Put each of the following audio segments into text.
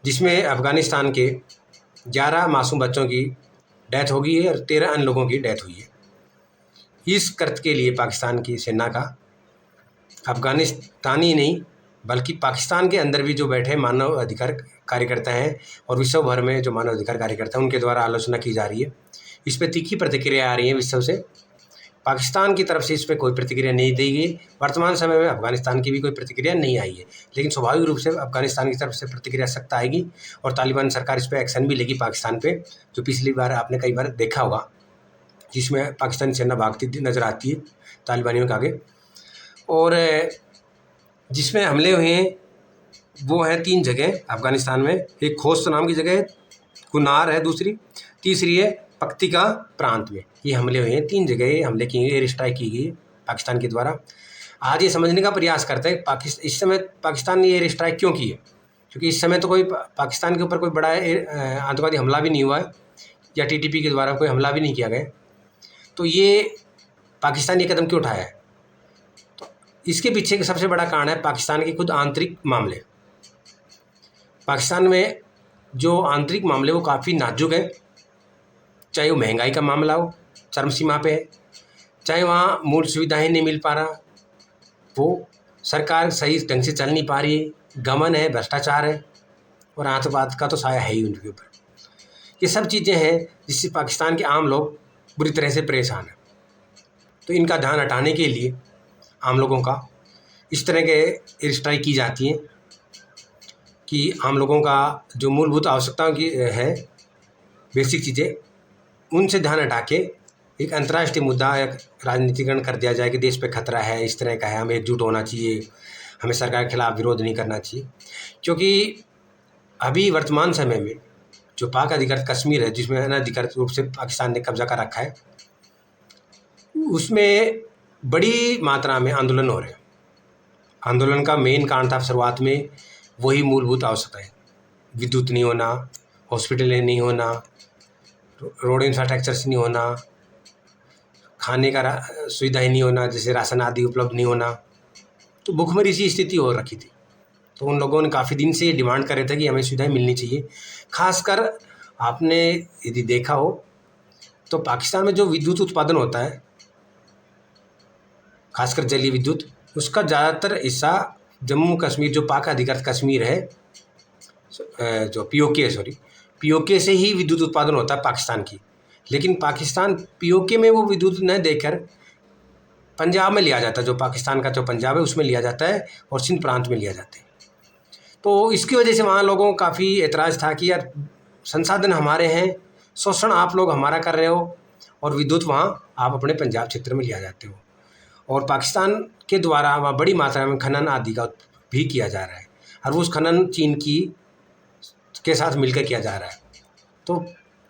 जिसमें अफ़गानिस्तान के 11 मासूम बच्चों की डेथ हो गई है और 13 अन्य लोगों की डेथ हुई है। इस कृत्य के लिए पाकिस्तान की सेना का, अफ़गानिस्तानी नहीं बल्कि पाकिस्तान के अंदर भी जो बैठे मानव अधिकार कार्यकर्ता हैं और विश्व भर में जो मानव अधिकार कार्यकर्ता हैं उनके द्वारा आलोचना की जा रही है। इस पर तीखी प्रतिक्रिया आ रही है विश्व से। पाकिस्तान की तरफ से इस पर कोई प्रतिक्रिया नहीं दी गई। वर्तमान समय में अफ़गानिस्तान की भी कोई प्रतिक्रिया नहीं आई है, लेकिन स्वाभाविक रूप से अफ़गानिस्तान की तरफ से प्रतिक्रिया सख्त आएगी और तालिबान सरकार इस पर एक्शन भी लेगी पाकिस्तान पे, जो पिछली बार आपने कई बार देखा होगा, जिसमें पाकिस्तानी सेना भागती नज़र आती है तालिबानियों के आगे। और जिसमें हमले हुए हैं वो हैं 3 जगह अफ़गानिस्तान में। एक खोस्त नाम की जगह है, कुनार है दूसरी, तीसरी है पक्तिका प्रांत में। ये हमले हुए हैं 3 जगह हमले किए गए, एयर स्ट्राइक की गई है पाकिस्तान के द्वारा। आज ये समझने का प्रयास करते हैं इस समय पाकिस्तान ने एयर स्ट्राइक क्यों की है, क्योंकि इस समय तो कोई पाकिस्तान के ऊपर कोई बड़ा आतंकवादी हमला भी नहीं हुआ है या टीटीपी के द्वारा कोई हमला भी नहीं किया गया। तो ये पाकिस्तान ये कदम क्यों उठाया है? तो इसके पीछे का सबसे बड़ा कारण है पाकिस्तान के खुद आंतरिक मामले। पाकिस्तान में जो आंतरिक मामले वो काफ़ी नाजुक है, चाहे वो महंगाई का मामला हो, चरम सीमा पे है, चाहे वहाँ मूल सुविधाएं नहीं मिल पा रहा, वो सरकार सही ढंग से चल नहीं पा रही है, गमन है, भ्रष्टाचार है और आतंकवाद का तो साया है ही उनके ऊपर। ये सब चीज़ें हैं जिससे पाकिस्तान के आम लोग बुरी तरह से परेशान हैं। तो इनका ध्यान हटाने के लिए आम लोगों का इस तरह के एयर स्ट्राइक की जाती हैं कि आम लोगों का जो मूलभूत आवश्यकताओं की है, बेसिक चीज़ें, उनसे ध्यान हटा के एक अंतर्राष्ट्रीय मुद्दा एक राजनीतिकरण कर दिया जाए कि देश पे खतरा है, इस तरह का है, हमें एकजुट होना चाहिए, हमें सरकार के खिलाफ विरोध नहीं करना चाहिए। क्योंकि अभी वर्तमान समय में जो पाक अधिकृत कश्मीर है, जिसमें अनधिकृत रूप से पाकिस्तान ने कब्जा कर रखा है, उसमें बड़ी मात्रा में आंदोलन हो रहे हैं। आंदोलन का मेन कारण था शुरुआत में वही मूलभूत आवश्यकताएं, विद्युत नहीं होना, हॉस्पिटलें नहीं होना, रोड इंफ्रास्ट्रक्चर्स नहीं होना, खाने का सुविधाएं नहीं होना, जैसे राशन आदि उपलब्ध नहीं होना। तो भुखमरी सी स्थिति हो रखी थी। तो उन लोगों ने काफ़ी दिन से डिमांड कर रहे थे कि हमें सुविधाएं मिलनी चाहिए। खासकर आपने यदि देखा हो तो पाकिस्तान में जो विद्युत उत्पादन होता है, खासकर जलीय विद्युत, उसका ज़्यादातर हिस्सा जम्मू कश्मीर, जो पाक अधिकृत कश्मीर है, जो पीओके से ही विद्युत उत्पादन होता है पाकिस्तान की। लेकिन पाकिस्तान पीओके में वो विद्युत न देकर पंजाब में लिया जाता है, जो पाकिस्तान का जो पंजाब है उसमें लिया जाता है और सिंध प्रांत में लिया जाता है। तो इसकी वजह से वहाँ लोगों को काफ़ी एतराज़ था कि यार संसाधन हमारे हैं, शोषण आप लोग हमारा कर रहे हो और विद्युत वहाँ आप अपने पंजाब क्षेत्र में लिया जाते हो। और पाकिस्तान के द्वारा वहाँ बड़ी मात्रा में खनन आदि का भी किया जा रहा है और उस खनन चीन के साथ मिलकर किया जा रहा है। तो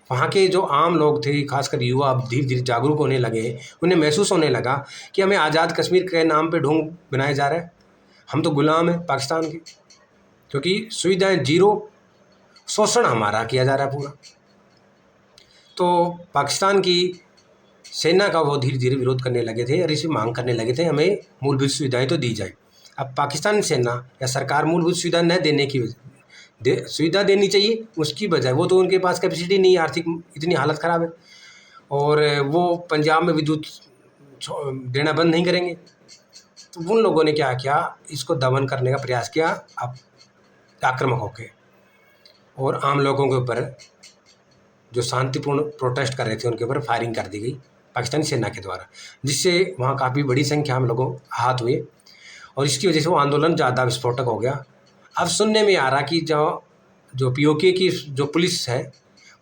वहाँ के जो आम लोग थे, खासकर युवा, अब धीरे धीरे जागरूक होने लगे, उन्हें महसूस होने लगा कि हमें आज़ाद कश्मीर के नाम पे ढोंग बनाया जा रहा है, हम तो गुलाम हैं पाकिस्तान के, क्योंकि सुविधाएं जीरो, शोषण हमारा किया जा रहा है पूरा। तो पाकिस्तान की सेना का वो धीरे धीरे विरोध करने लगे थे और इसे मांग करने लगे थे हमें मूलभूत सुविधाएं तो दी जाए। अब पाकिस्तान सेना या सरकार मूलभूत सुविधा न देने की सुविधा देनी चाहिए, उसकी बजाय वो तो उनके पास कैपेसिटी नहीं है, आर्थिक इतनी हालत ख़राब है, और वो पंजाब में विद्युत देना बंद नहीं करेंगे। तो उन लोगों ने क्या किया, इसको दमन करने का प्रयास किया अब आक्रामक होकर, और आम लोगों के ऊपर जो शांतिपूर्ण प्रोटेस्ट कर रहे थे उनके ऊपर फायरिंग कर दी गई पाकिस्तानी सेना के द्वारा, जिससे वहाँ काफ़ी बड़ी संख्या में लोगों आहत हुए और इसकी वजह से वो आंदोलन ज़्यादा विस्फोटक हो गया। अब सुनने में आ रहा कि जो पीओके की जो पुलिस है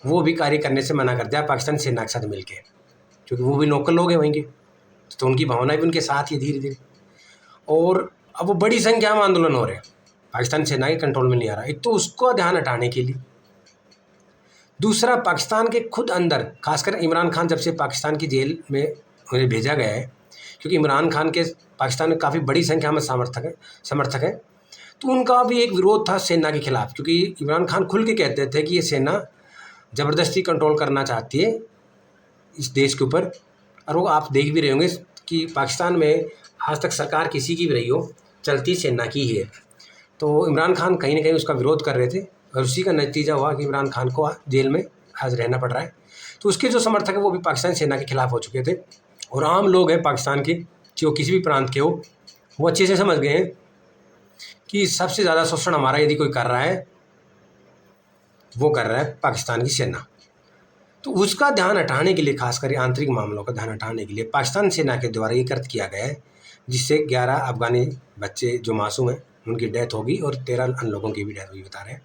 वो भी कार्य करने से मना कर दिया पाकिस्तानी सेना के साथ मिलके, क्योंकि वो भी लोकल लोग हैं वहीं के, तो उनकी भावना भी उनके साथ ही धीरे धीरे। और अब वो बड़ी संख्या में आंदोलन हो रहे हैं, पाकिस्तान सेना के कंट्रोल में नहीं आ रहा। एक तो उसको ध्यान हटाने के लिए, दूसरा पाकिस्तान के खुद अंदर, खासकर इमरान खान जब से पाकिस्तान की जेल में उन्हें भेजा गया है, क्योंकि इमरान खान के पाकिस्तान में काफ़ी बड़ी संख्या में समर्थक है, तो उनका भी एक विरोध था सेना के खिलाफ, क्योंकि इमरान खान खुल के कहते थे कि ये सेना ज़बरदस्ती कंट्रोल करना चाहती है इस देश के ऊपर। और वो आप देख भी रहे होंगे कि पाकिस्तान में आज तक सरकार किसी की भी रही हो, चलती सेना की ही है। तो इमरान खान कहीं ना कहीं उसका विरोध कर रहे थे और उसी का नतीजा हुआ कि इमरान खान को जेल में आज रहना पड़ रहा है। तो उसके जो समर्थक हैं वो भी पाकिस्तानी सेना के खिलाफ हो चुके थे, और आम लोग हैं पाकिस्तान के, जो किसी भी प्रांत के हो, वो अच्छे से समझ गए हैं कि सबसे ज़्यादा शोषण हमारा यदि कोई कर रहा है, वो कर रहा है पाकिस्तान की सेना। तो उसका ध्यान हटाने के लिए, खासकर आंतरिक मामलों का ध्यान हटाने के लिए पाकिस्तान सेना के द्वारा ये कृत्य किया गया है, जिससे 11 अफगानी बच्चे जो मासूम हैं उनकी डेथ होगी और 13 अन्य लोगों की भी डेथ हुई बता रहे हैं।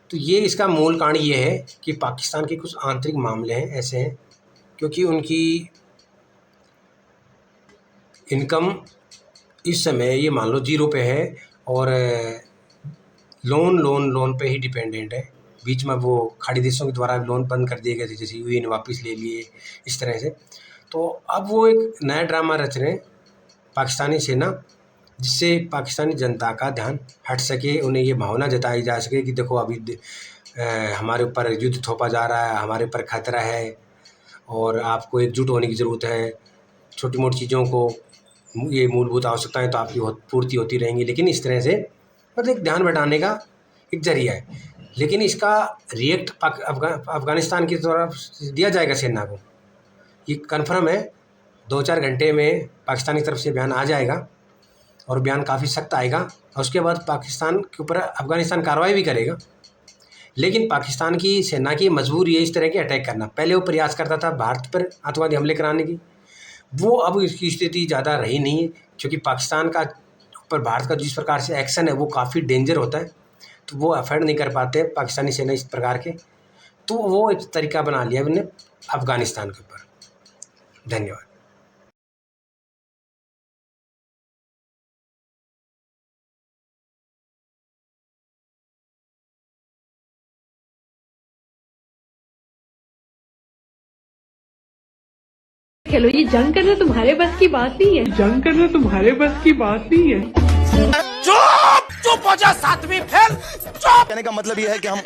तो ये इसका मूल कारण ये है कि पाकिस्तान के कुछ आंतरिक मामले हैं ऐसे हैं, क्योंकि उनकी इनकम इस समय ये मान लो 0 पे है, और लोन पे ही डिपेंडेंट है। बीच में वो खाड़ी देशों के द्वारा लोन बंद कर दिए गए थे, जैसे यूएई ने वापस ले लिए, इस तरह से। तो अब वो एक नया ड्रामा रच रहे हैं पाकिस्तानी सेना, जिससे पाकिस्तानी जनता का ध्यान हट सके, उन्हें ये भावना जताई जा सके कि देखो अभी हमारे ऊपर युद्ध थोपा जा रहा है, हमारे ऊपर खतरा है और आपको एकजुट होने की ज़रूरत है। छोटी मोटी चीज़ों को, ये मूलभूत आवश्यकताएं तो आपकी पूर्ति होती रहेंगी, लेकिन इस तरह से मतलब एक ध्यान बटाने का एक जरिया है। लेकिन इसका रिएक्ट अफगानिस्तान की तरफ दिया जाएगा सेना को, ये कन्फर्म है। 2-4 घंटे में पाकिस्तान की तरफ से बयान आ जाएगा, और बयान काफ़ी सख्त आएगा, और उसके बाद पाकिस्तान के ऊपर अफगानिस्तान कार्रवाई भी करेगा। लेकिन पाकिस्तान की सेना की मजबूरी है इस तरह के अटैक करना। पहले वो प्रयास करता था भारत पर आतंकवादी हमले कराने की, वो अब इसकी स्थिति ज़्यादा रही नहीं है, क्योंकि पाकिस्तान का ऊपर भारत का जिस प्रकार से एक्शन है वो काफ़ी डेंजर होता है, तो वो अफोर्ड नहीं कर पाते पाकिस्तानी सेना इस प्रकार के। तो वो एक तरीका बना लिया उन्होंने अफगानिस्तान के ऊपर। धन्यवाद। चलो, ये जंग करना तुम्हारे बस की बात नहीं है। जंग करना तुम्हारे बस की बात नहीं है। चुप चुप हो जा, 7वीं फेल। चुप। कहने का मतलब ये है कि हम